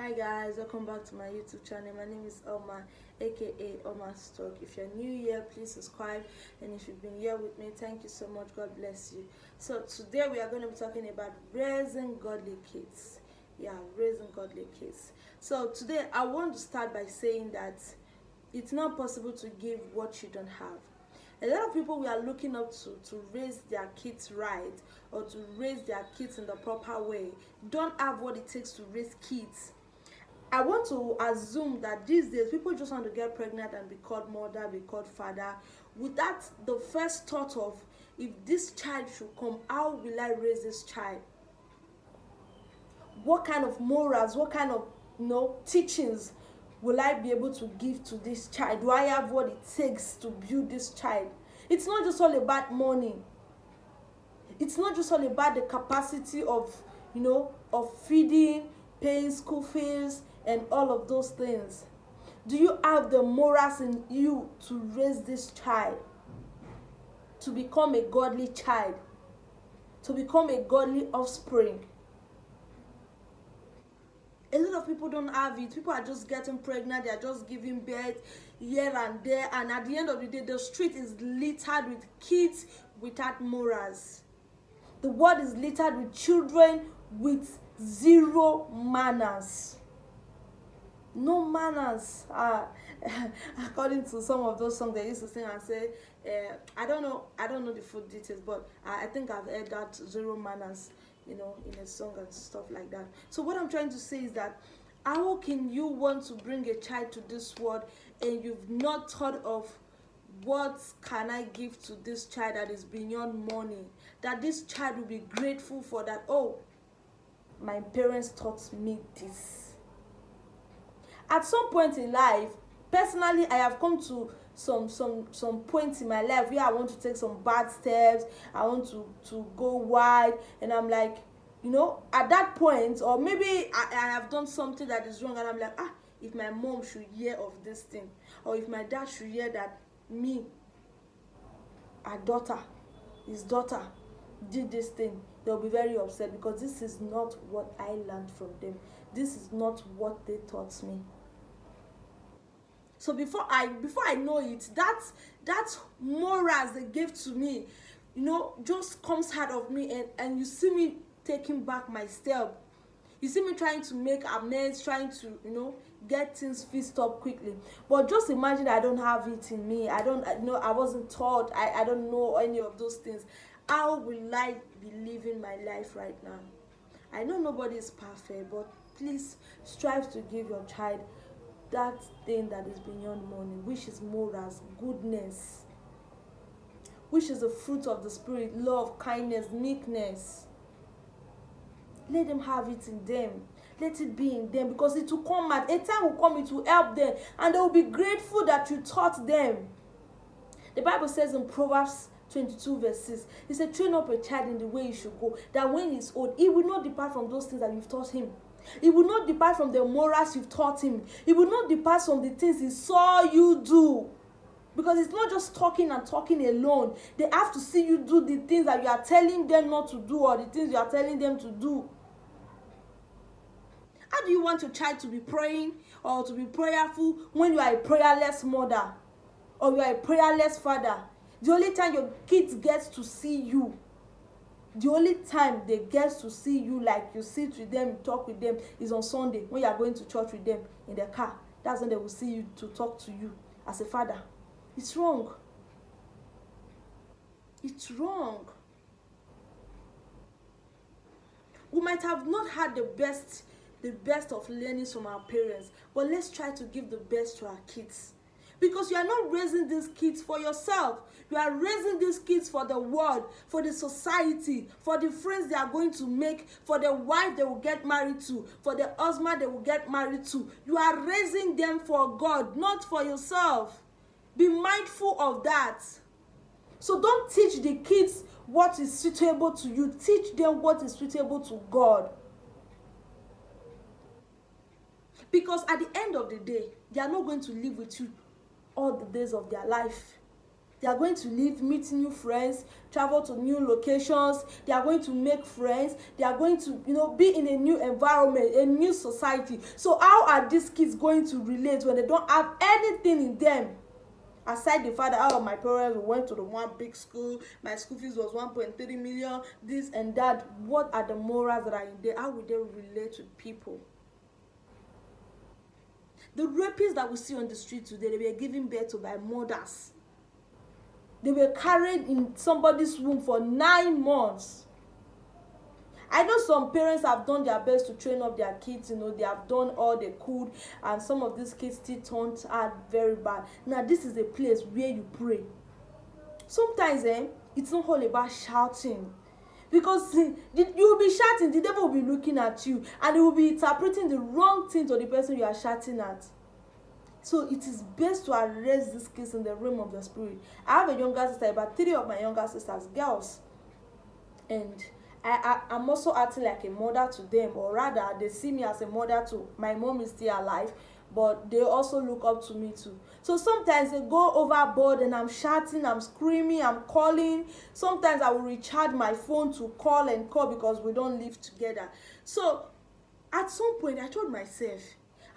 Hi guys, welcome back to my YouTube channel. My name is Elma, aka Elma Stock. If you're new here, please subscribe, and if you've been here with me, thank you so much. God bless you. So today we are going to be talking about raising godly kids. Raising godly kids. So today I want to start by saying that it's not possible to give what you don't have. A lot of people we are looking up to raise their kids right, or to raise their kids in the proper way, don't have what it takes to raise kids. I want to assume that these days people just want to get pregnant and be called mother, be called father, without the first thought of, if this child should come, how will I raise this child? What kind of morals, what kind of teachings will I be able to give to this child? Do I have what it takes to build this child? It's not just all about money. It's not just all about the capacity of feeding, paying school fees, and all of those things. Do you have the morals in you to raise this child, to become a godly child, to become a godly offspring? A lot of people don't have it. People are just getting pregnant, they are just giving birth here and there, and at the end of the day, the street is littered with kids without morals. The world is littered with children with zero manners. No manners. According to some of those songs they used to sing and say, I don't know the full details, but I think I've heard that zero manners, in a song and stuff like that. So what I'm trying to say is that, how can you want to bring a child to this world and you've not thought of, what can I give to this child that is beyond money, that this child will be grateful for, that, oh, my parents taught me this. At some point in life, personally, I have come to some points in my life where I want to take some bad steps. I want to go wide, and I'm like, at that point, or maybe I have done something that is wrong, and I'm like, if my mom should hear of this thing, or if my dad should hear that me, his daughter did this thing, they'll be very upset, because this is not what I learned from them. This is not what they taught me. So before I know it, that morals they gave to me, just comes out of me, and you see me taking back my step. You see me trying to make amends, trying to get things fixed up quickly. But just imagine I don't have it in me. I wasn't taught. I don't know any of those things. How will I be living my life right now? I know nobody is perfect, but please strive to give your child that thing that is beyond money, which is morals, goodness, which is the fruit of the spirit: love, kindness, meekness. Let them have it in them. Let it be in them, because it will come out. A time will come, it will help them, and they will be grateful that you taught them. The Bible says in Proverbs 22 verse 6, it said, train up a child in the way he should go, that when he's old, he will not depart from those things that you've taught him. He will not depart from the morals you've taught him. He will not depart from the things he saw you do. Because it's not just talking and talking alone. They have to see you do the things that you are telling them not to do, or the things you are telling them to do. How do you want your child to be praying or to be prayerful when you are a prayerless mother, or you are a prayerless father? The only time your kids get to see you, the only time they get to see you, like you sit with them, you talk with them, is on Sunday when you are going to church with them in the car. That's when they will see you to talk to you as a father. It's wrong. It's wrong. We might have not had the best of learnings from our parents, but let's try to give the best to our kids. Because you are not raising these kids for yourself. You are raising these kids for the world, for the society, for the friends they are going to make, for the wife they will get married to, for the husband they will get married to. You are raising them for God, not for yourself. Be mindful of that. So don't teach the kids what is suitable to you. Teach them what is suitable to God. Because at the end of the day, they are not going to live with you all the days of their life. They are going to live, meet new friends, travel to new locations. They are going to make friends. They are going to, be in a new environment, a new society. So how are these kids going to relate when they don't have anything in them? Aside the fact that my parents went to the one big school, my school fees was 1.3 million, this and that. What are the morals that are in there? How will they relate to people? The rapists that we see on the street today, they were given birth to by mothers. They were carried in somebody's womb for 9 months. I know some parents have done their best to train up their kids, they have done all they could, and some of these kids still turned out very bad. Now, this is a place where you pray. Sometimes, it's not all about shouting. Because you will be shouting, the devil will be looking at you, and he will be interpreting the wrong thing to the person you are shouting at. So it is best to arrest this case in the realm of the spirit. I have a younger sister, about 3 of my younger sisters, girls, and I'm also acting like a mother to them, or rather they see me as a mother too. My mom is still alive, but they also look up to me too. So sometimes they go overboard and I'm shouting, I'm screaming, I'm calling. Sometimes I will recharge my phone to call because we don't live together. So at some point I told myself,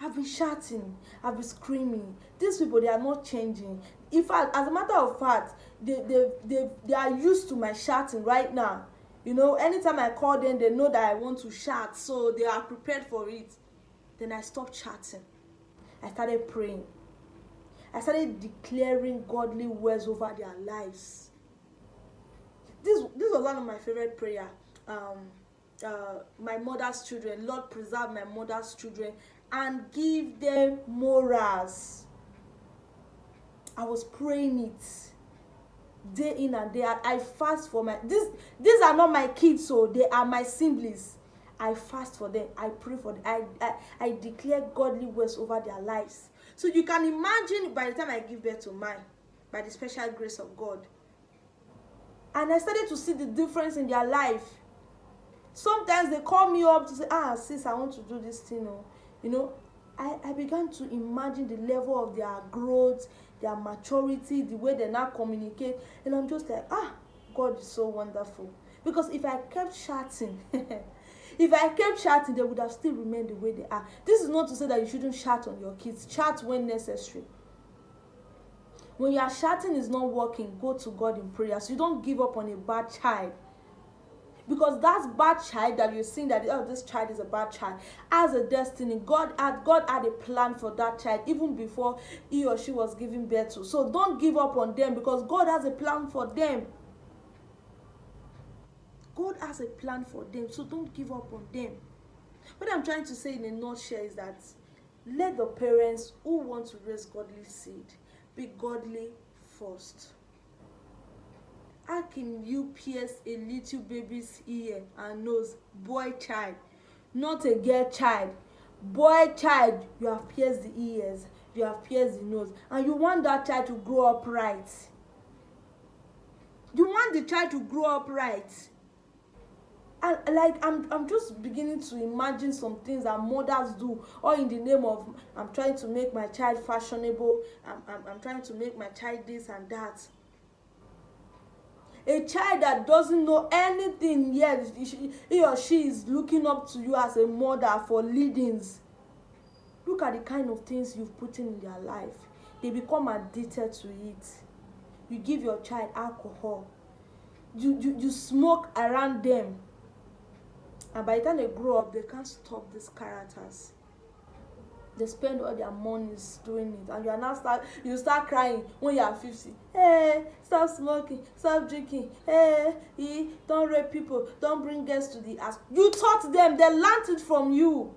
I've been shouting, I've been screaming. These people, they are not changing. In fact, as a matter of fact, they are used to my shouting right now. Anytime I call them, they know that I want to shout, so they are prepared for it. Then I stopped chatting. I started praying. I started declaring godly words over their lives. This was one of my favorite prayer. My mother's children, Lord, preserve my mother's children and give them morals. I was praying it day in and day out. I fast for these are not my kids, so they are my siblings. I fast for them. I pray for them. I declare godly words over their lives. So you can imagine, by the time I give birth to mine, by the special grace of God, and I started to see the difference in their life. Sometimes they call me up to say, sis, I want to do this thing. I began to imagine the level of their growth, their maturity, the way they now communicate, and I'm just like, God is so wonderful. Because if I kept shouting, they would have still remained the way they are. This is not to say that you shouldn't shout on your kids. Shout when necessary. When your shouting is not working, go to God in prayer. So you don't give up on a bad child. Because that bad child that you're seeing that, this child is a bad child, has a destiny. God had a plan for that child even before he or she was giving birth to. So don't give up on them, because God has a plan for them. God has a plan for them, so don't give up on them. What I'm trying to say in a nutshell is that let the parents who want to raise godly seed be godly first. How can you pierce a little baby's ear and nose? Boy child, not a girl child. Boy child, you have pierced the ears, you have pierced the nose, and you want that child to grow up right. You want the child to grow up right. And I'm just beginning to imagine some things that mothers do, all in the name of, I'm trying to make my child fashionable, I'm trying to make my child this and that. A child that doesn't know anything yet, he or she is looking up to you as a mother for leadings. Look at the kind of things you've put in their life. They become addicted to it. You give your child alcohol. You smoke around them. And by the time they grow up, they can't stop these characters. They spend all their monies doing it, and you start crying when you are 50. Hey, stop smoking, stop drinking. Hey, don't rape people, don't bring girls to the house. You taught them, they learned it from you.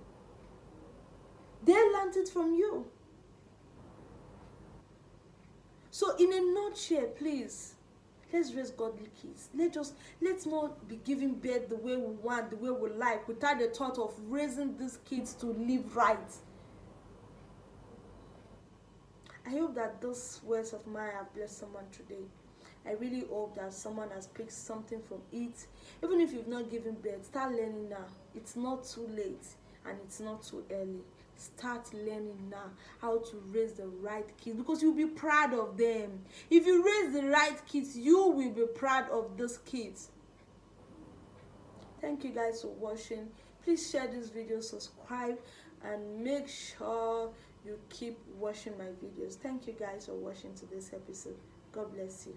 So in a nutshell, please, let's raise godly kids. Let's not be giving birth the way we want, the way we like, without the thought of raising these kids to live right. I hope that those words of mine have blessed someone today. I really hope that someone has picked something from it. Even if you've not given birth, start learning now. It's not too late and it's not too early. start learning now how to raise the right kids, because you'll be proud of them. If you raise the right kids, you will be proud of those kids. Thank you guys for watching. Please share this video, subscribe, and make sure you keep watching my videos. Thank you guys for watching today's episode. God bless you.